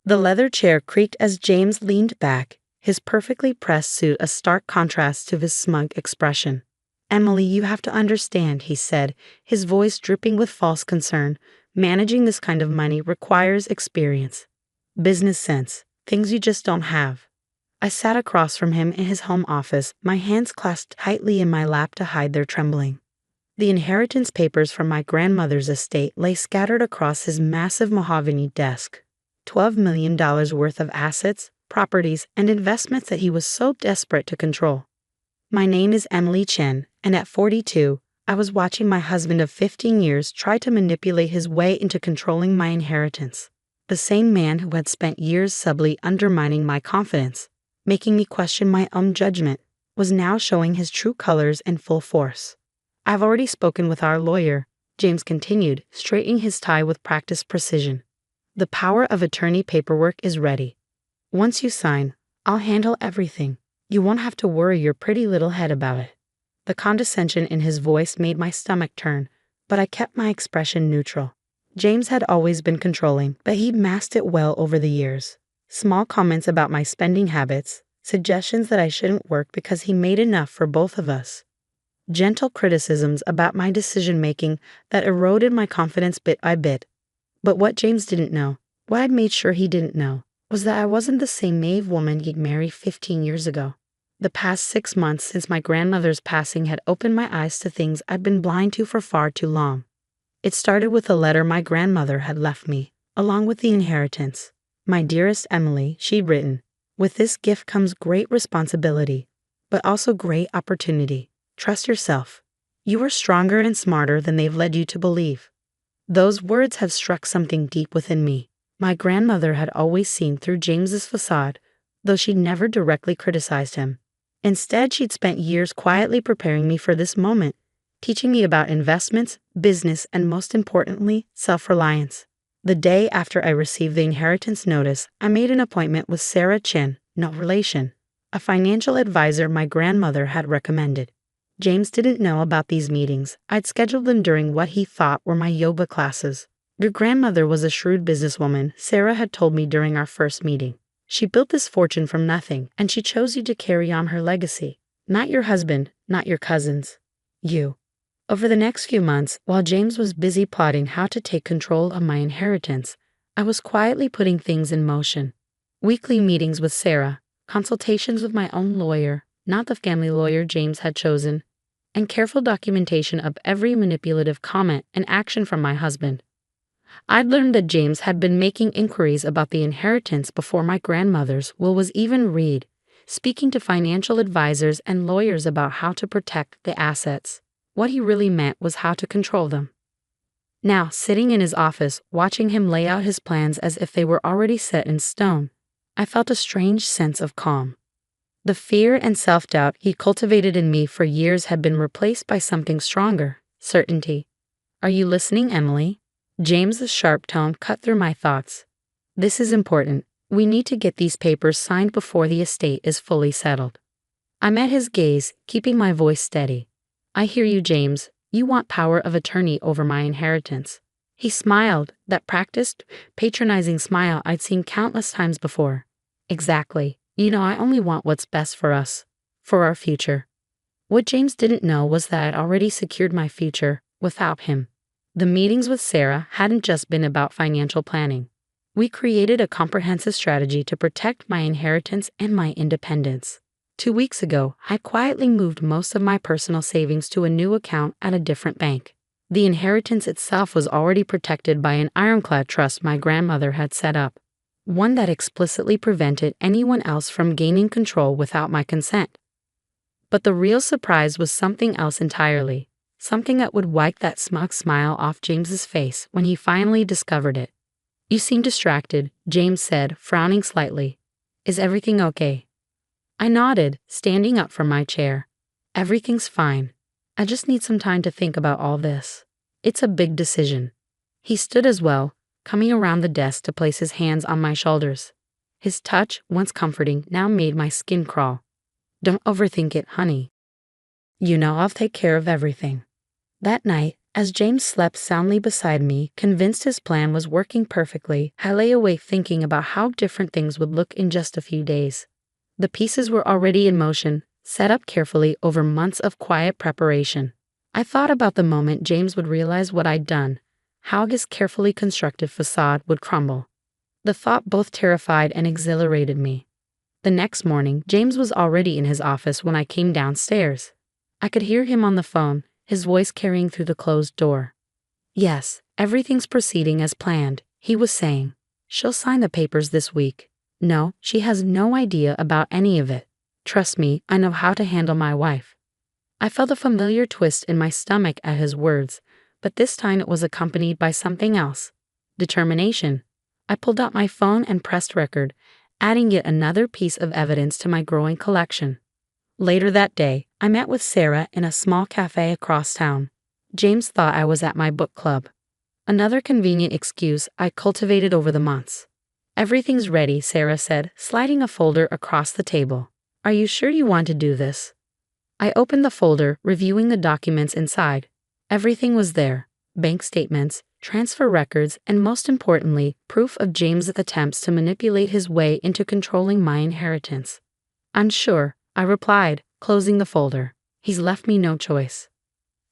The leather chair creaked as James leaned back, his perfectly pressed suit a stark contrast to his smug expression. "Emily, you have to understand," he said, his voice dripping with false concern. "Managing this kind of money requires experience, business sense, things you just don't have." I sat across from him in his home office, my hands clasped tightly in my lap to hide their trembling. The inheritance papers from my grandmother's estate lay scattered across his massive mahogany desk. $12 million worth of assets, properties, and investments that he was so desperate to control. My name is Emily Chen, and at 42, I was watching my husband of 15 years try to manipulate his way into controlling my inheritance. The same man who had spent years subtly undermining my confidence, making me question my own judgment, was now showing his true colors in full force. "I've already spoken with our lawyer," James continued, straightening his tie with practiced precision. "The power of attorney paperwork is ready. Once you sign, I'll handle everything. You won't have to worry your pretty little head about it." The condescension in his voice made my stomach turn, but I kept my expression neutral. James had always been controlling, but he'd masked it well over the years. Small comments about my spending habits, suggestions that I shouldn't work because he made enough for both of us. Gentle criticisms about my decision-making that eroded my confidence bit by bit. But what James didn't know, what I'd made sure he didn't know, was that I wasn't the same naive woman he'd married 15 years ago. The past 6 months since my grandmother's passing had opened my eyes to things I'd been blind to for far too long. It started with a letter my grandmother had left me, along with the inheritance. "My dearest Emily," she'd written, "with this gift comes great responsibility, but also great opportunity. Trust yourself. You are stronger and smarter than they've led you to believe." Those words have struck something deep within me. My grandmother had always seen through James's facade, though she'd never directly criticized him. Instead, she'd spent years quietly preparing me for this moment, teaching me about investments, business, and most importantly, self-reliance. The day after I received the inheritance notice, I made an appointment with Sarah Chen, no relation, a financial advisor my grandmother had recommended. James didn't know about these meetings. I'd scheduled them during what he thought were my yoga classes. "Your grandmother was a shrewd businesswoman," Sarah had told me during our first meeting. "She built this fortune from nothing, and she chose you to carry on her legacy. Not your husband, not your cousins. You." Over the next few months, while James was busy plotting how to take control of my inheritance, I was quietly putting things in motion. Weekly meetings with Sarah, consultations with my own lawyer, not the family lawyer James had chosen, and careful documentation of every manipulative comment and action from my husband. I'd learned that James had been making inquiries about the inheritance before my grandmother's will was even read, speaking to financial advisors and lawyers about how to protect the assets. What he really meant was how to control them. Now, sitting in his office, watching him lay out his plans as if they were already set in stone, I felt a strange sense of calm. The fear and self-doubt he cultivated in me for years had been replaced by something stronger, certainty. "Are you listening, Emily?" James's sharp tone cut through my thoughts. "This is important. We need to get these papers signed before the estate is fully settled." I met his gaze, keeping my voice steady. "I hear you, James. You want power of attorney over my inheritance." He smiled, that practiced, patronizing smile I'd seen countless times before. "Exactly. You know, I only want what's best for us, for our future." What James didn't know was that I'd already secured my future without him. The meetings with Sarah hadn't just been about financial planning. We created a comprehensive strategy to protect my inheritance and my independence. 2 weeks ago, I quietly moved most of my personal savings to a new account at a different bank. The inheritance itself was already protected by an ironclad trust my grandmother had set up, one that explicitly prevented anyone else from gaining control without my consent. But the real surprise was something else entirely, something that would wipe that smug smile off James's face when he finally discovered it. "You seem distracted," James said, frowning slightly. "Is everything okay?" I nodded, standing up from my chair. "Everything's fine. I just need some time to think about all this. It's a big decision." He stood as well, coming around the desk to place his hands on my shoulders. His touch, once comforting, now made my skin crawl. "Don't overthink it, honey. You know I'll take care of everything." That night, As James slept soundly beside me, convinced his plan was working perfectly, I lay awake thinking about how different things would look in just a few days. The pieces were already in motion, set up carefully over months of quiet preparation. I thought about the moment James would realize what I'd done, how his carefully constructed facade would crumble. The thought both terrified and exhilarated me. The next morning, James was already in his office when I came downstairs. I could hear him on the phone, his voice carrying through the closed door. "Yes, everything's proceeding as planned," he was saying. "She'll sign the papers this week. No, she has no idea about any of it. Trust me, I know how to handle my wife." I felt a familiar twist in my stomach at his words, but this time it was accompanied by something else. Determination. I pulled out my phone and pressed record, adding yet another piece of evidence to my growing collection. Later that day, I met with Sarah in a small cafe across town. James thought I was at my book club. Another convenient excuse I cultivated over the months. "Everything's ready," Sarah said, sliding a folder across the table. "Are you sure you want to do this?" I opened the folder, reviewing the documents inside. Everything was there: bank statements, transfer records, and most importantly, proof of James's attempts to manipulate his way into controlling my inheritance. "Unsure," I replied, closing the folder. "He's left me no choice."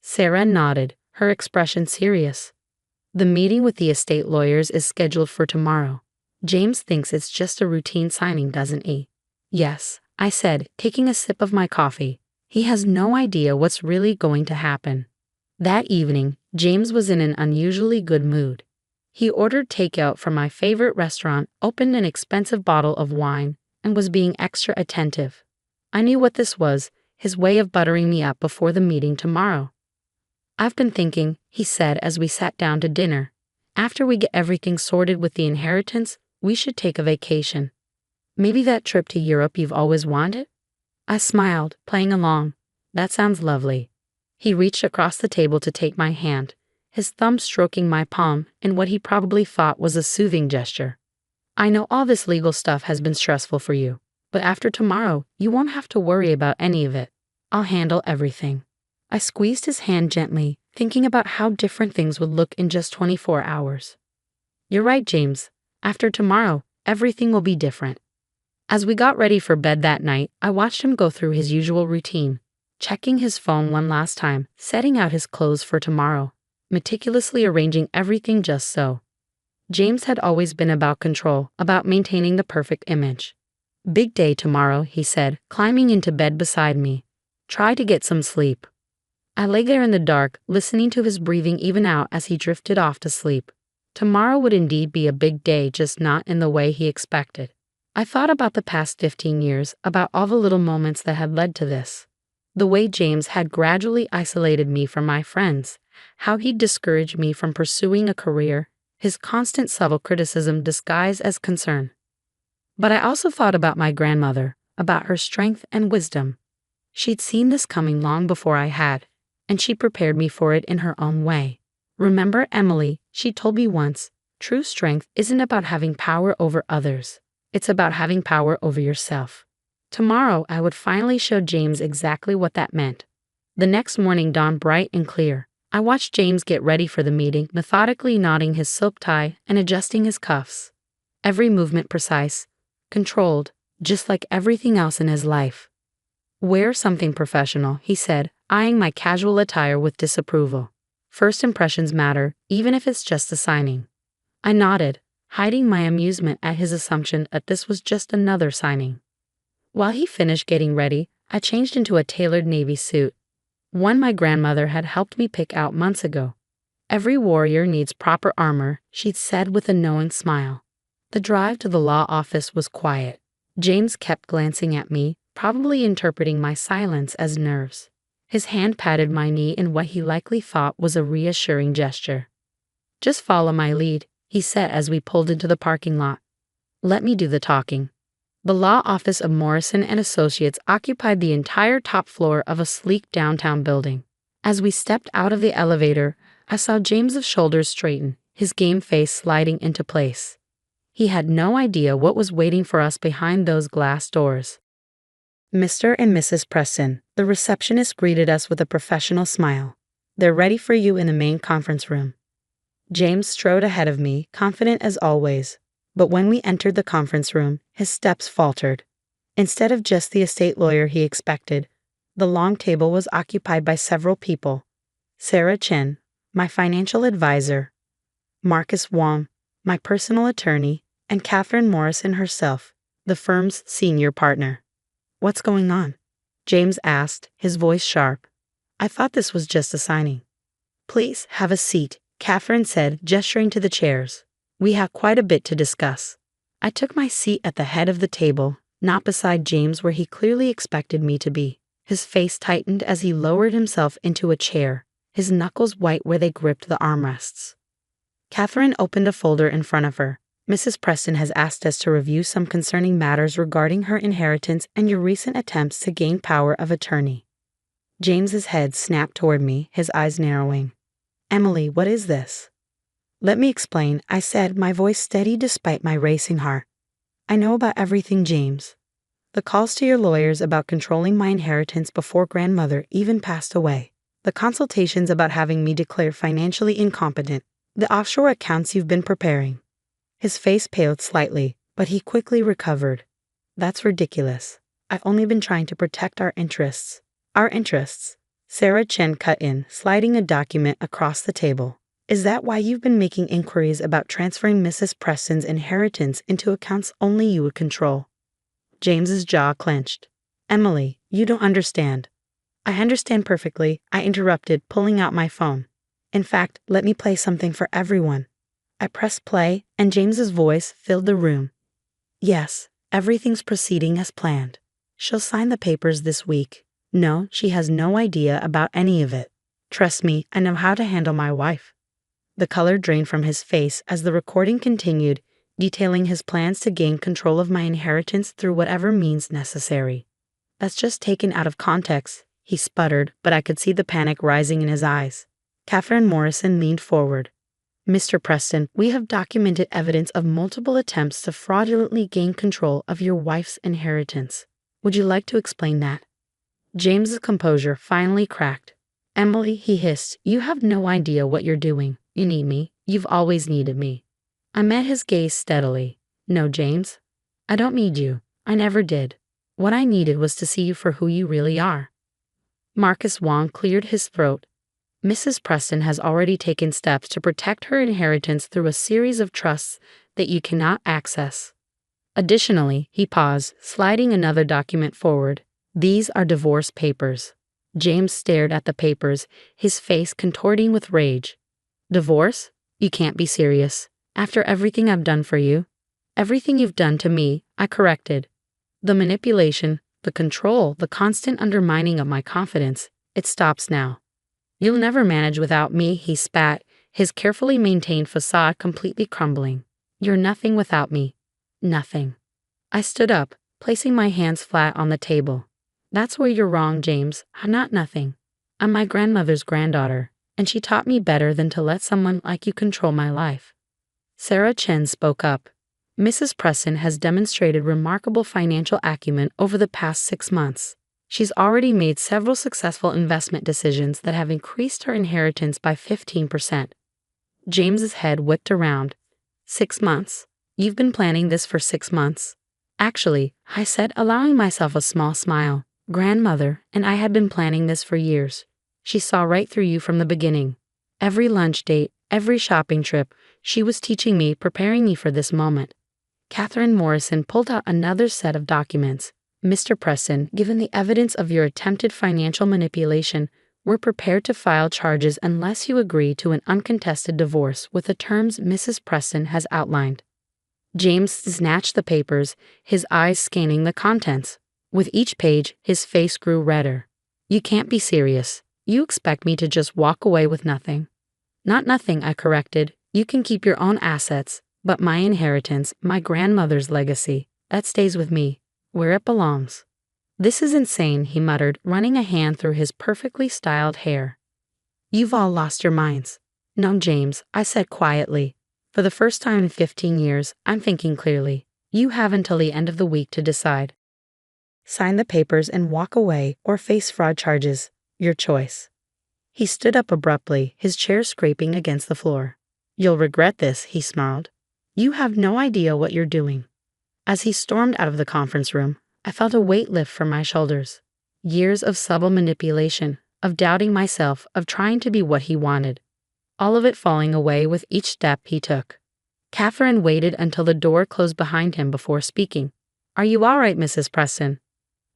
Sarah nodded, her expression serious. "The meeting with the estate lawyers is scheduled for tomorrow. James thinks it's just a routine signing, doesn't he?" "Yes," I said, taking a sip of my coffee. "He has no idea what's really going to happen." That evening, James was in an unusually good mood. He ordered takeout from my favorite restaurant, opened an expensive bottle of wine, and was being extra attentive. I knew what this was, his way of buttering me up before the meeting tomorrow. "I've been thinking," he said as we sat down to dinner. "After we get everything sorted with the inheritance, we should take a vacation. Maybe that trip to Europe you've always wanted?" I smiled, playing along. "That sounds lovely." He reached across the table to take my hand, his thumb stroking my palm in what he probably thought was a soothing gesture. "I know all this legal stuff has been stressful for you, but after tomorrow, you won't have to worry about any of it. I'll handle everything." I squeezed his hand gently, thinking about how different things would look in just 24 hours. "You're right, James. After tomorrow, everything will be different." As we got ready for bed that night, I watched him go through his usual routine, checking his phone one last time, setting out his clothes for tomorrow, meticulously arranging everything just so. James had always been about control, about maintaining the perfect image. "Big day tomorrow," he said, climbing into bed beside me. "Try to get some sleep." I lay there in the dark, listening to his breathing even out as he drifted off to sleep. Tomorrow would indeed be a big day, just not in the way he expected. I thought about the past 15 years, about all the little moments that had led to this. The way James had gradually isolated me from my friends, how he'd discouraged me from pursuing a career, his constant subtle criticism disguised as concern. But I also thought about my grandmother, about her strength and wisdom. She'd seen this coming long before I had, and she prepared me for it in her own way. "Remember, Emily," she told me once, "true strength isn't about having power over others. It's about having power over yourself." Tomorrow, I would finally show James exactly what that meant. The next morning dawned bright and clear. I watched James get ready for the meeting, methodically knotting his silk tie and adjusting his cuffs. Every movement precise, controlled, just like everything else in his life. "Wear something professional," he said, eyeing my casual attire with disapproval. "First impressions matter, even if it's just a signing." I nodded, hiding my amusement at his assumption that this was just another signing. While he finished getting ready, I changed into a tailored navy suit, one my grandmother had helped me pick out months ago. "Every warrior needs proper armor," she'd said with a knowing smile. The drive to the law office was quiet. James kept glancing at me, probably interpreting my silence as nerves. His hand patted my knee in what he likely thought was a reassuring gesture. "Just follow my lead," he said as we pulled into the parking lot. "Let me do the talking." The law office of Morrison & Associates occupied the entire top floor of a sleek downtown building. As we stepped out of the elevator, I saw James's shoulders straighten, his game face sliding into place. He had no idea what was waiting for us behind those glass doors. "Mr. and Mrs. Preston," the receptionist greeted us with a professional smile. They're ready for you in the main conference room. James strode ahead of me, confident as always. But when we entered the conference room, his steps faltered. Instead of just the estate lawyer he expected, the long table was occupied by several people. Sarah Chen, my financial advisor, Marcus Wong, my personal attorney, and Catherine Morrison herself, the firm's senior partner. "What's going on?" James asked, his voice sharp. "I thought this was just a signing." "Please have a seat," Catherine said, gesturing to the chairs. "We have quite a bit to discuss." I took my seat at the head of the table, not beside James where he clearly expected me to be. His face tightened as he lowered himself into a chair, his knuckles white where they gripped the armrests. Catherine opened a folder in front of her. "Mrs. Preston has asked us to review some concerning matters regarding her inheritance and your recent attempts to gain power of attorney." James's head snapped toward me, his eyes narrowing. "Emily, what is this?" "Let me explain," I said, my voice steady despite my racing heart. "I know about everything, James. The calls to your lawyers about controlling my inheritance before grandmother even passed away. The consultations about having me declared financially incompetent. The offshore accounts you've been preparing." His face paled slightly, but he quickly recovered. "That's ridiculous. I've only been trying to protect our interests." "Our interests?" Sarah Chen cut in, sliding a document across the table. "Is that why you've been making inquiries about transferring Mrs. Preston's inheritance into accounts only you would control?" James's jaw clenched. "Emily, you don't understand." "I understand perfectly," I interrupted, pulling out my phone. "In fact, let me play something for everyone." I pressed play, and James's voice filled the room. "Yes, everything's proceeding as planned. She'll sign the papers this week. No, she has no idea about any of it. Trust me, I know how to handle my wife." The color drained from his face as the recording continued, detailing his plans to gain control of my inheritance through whatever means necessary. "That's just taken out of context," he sputtered, but I could see the panic rising in his eyes. Catherine Morrison leaned forward. "Mr. Preston, we have documented evidence of multiple attempts to fraudulently gain control of your wife's inheritance. Would you like to explain that?" James's composure finally cracked. "Emily," he hissed, "you have no idea what you're doing. You need me. You've always needed me." I met his gaze steadily. "No, James. I don't need you. I never did. What I needed was to see you for who you really are." Marcus Wong cleared his throat. "Mrs. Preston has already taken steps to protect her inheritance through a series of trusts that you cannot access. Additionally," he paused, sliding another document forward. "These are divorce papers." James stared at the papers, his face contorting with rage. "Divorce? You can't be serious. After everything I've done for you?" "Everything you've done to me," I corrected. "The manipulation, the control, the constant undermining of my confidence, it stops now." "You'll never manage without me," he spat, his carefully maintained facade completely crumbling. "You're nothing without me. Nothing." I stood up, placing my hands flat on the table. "That's where you're wrong, James. I'm not nothing. I'm my grandmother's granddaughter, and she taught me better than to let someone like you control my life." Sarah Chen spoke up. "Mrs. Preston has demonstrated remarkable financial acumen over the past 6 months. She's already made several successful investment decisions that have increased her inheritance by 15%. James's head whipped around. 6 months? You've been planning this for 6 months? Actually, I said, allowing myself a small smile. Grandmother and I had been planning this for years. She saw right through you from the beginning. Every lunch date, every shopping trip, she was teaching me, preparing me for this moment. Catherine Morrison pulled out another set of documents. "Mr. Preston, given the evidence of your attempted financial manipulation, we're prepared to file charges unless you agree to an uncontested divorce with the terms Mrs. Preston has outlined." James snatched the papers, his eyes scanning the contents. With each page, his face grew redder. "You can't be serious. You expect me to just walk away with nothing?" "Not nothing," I corrected. "You can keep your own assets, but my inheritance, my grandmother's legacy, that stays with me, where it belongs." "This is insane," he muttered, running a hand through his perfectly styled hair. "You've all lost your minds." "No, James," I said quietly. "For the first time in 15 years, I'm thinking clearly. You have until the end of the week to decide. Sign the papers and walk away or face fraud charges. Your choice." He stood up abruptly, his chair scraping against the floor. "You'll regret this," he snarled. "You have no idea what you're doing." As he stormed out of the conference room, I felt a weight lift from my shoulders. Years of subtle manipulation, of doubting myself, of trying to be what he wanted. All of it falling away with each step he took. Catherine waited until the door closed behind him before speaking. "Are you all right, Mrs. Preston?"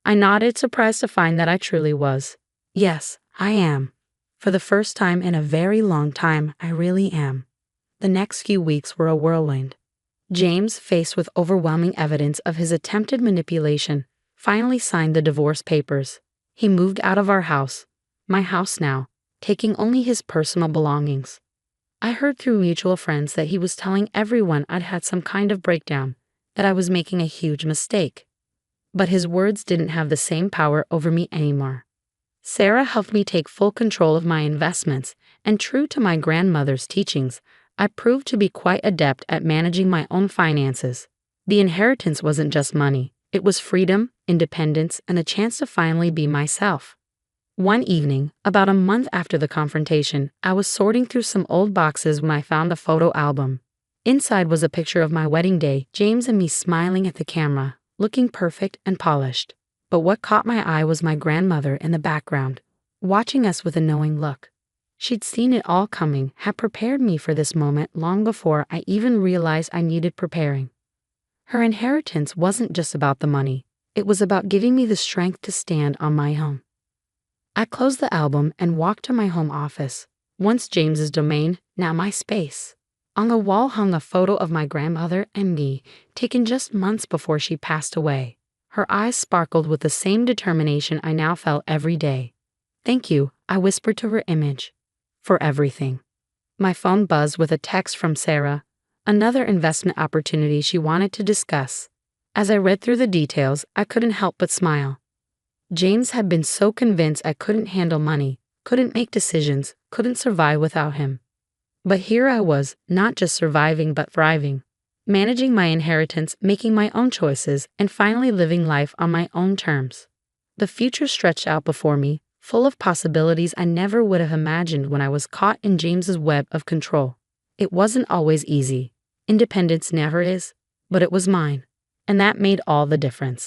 I nodded, surprised to find that I truly was. "Yes, I am. For the first time in a very long time, I really am." The next few weeks were a whirlwind. James, faced with overwhelming evidence of his attempted manipulation, finally signed the divorce papers. He moved out of our house, my house now, taking only his personal belongings. I heard through mutual friends that he was telling everyone I'd had some kind of breakdown, that I was making a huge mistake. But his words didn't have the same power over me anymore. Sarah helped me take full control of my investments, and true to my grandmother's teachings, I proved to be quite adept at managing my own finances. The inheritance wasn't just money, it was freedom, independence, and a chance to finally be myself. One evening, about a month after the confrontation, I was sorting through some old boxes when I found a photo album. Inside was a picture of my wedding day, James and me smiling at the camera, looking perfect and polished. But what caught my eye was my grandmother in the background, watching us with a knowing look. She'd seen it all coming, had prepared me for this moment long before I even realized I needed preparing. Her inheritance wasn't just about the money, it was about giving me the strength to stand on my own. I closed the album and walked to my home office, once James's domain, now my space. On the wall hung a photo of my grandmother and me, taken just months before she passed away. Her eyes sparkled with the same determination I now felt every day. "Thank you," I whispered to her image. "For everything." My phone buzzed with a text from Sarah, another investment opportunity she wanted to discuss. As I read through the details, I couldn't help but smile. James had been so convinced I couldn't handle money, couldn't make decisions, couldn't survive without him. But here I was, not just surviving but thriving, managing my inheritance, making my own choices, and finally living life on my own terms. The future stretched out before me, full of possibilities I never would have imagined when I was caught in James's web of control. It wasn't always easy. Independence never is, but it was mine, and that made all the difference.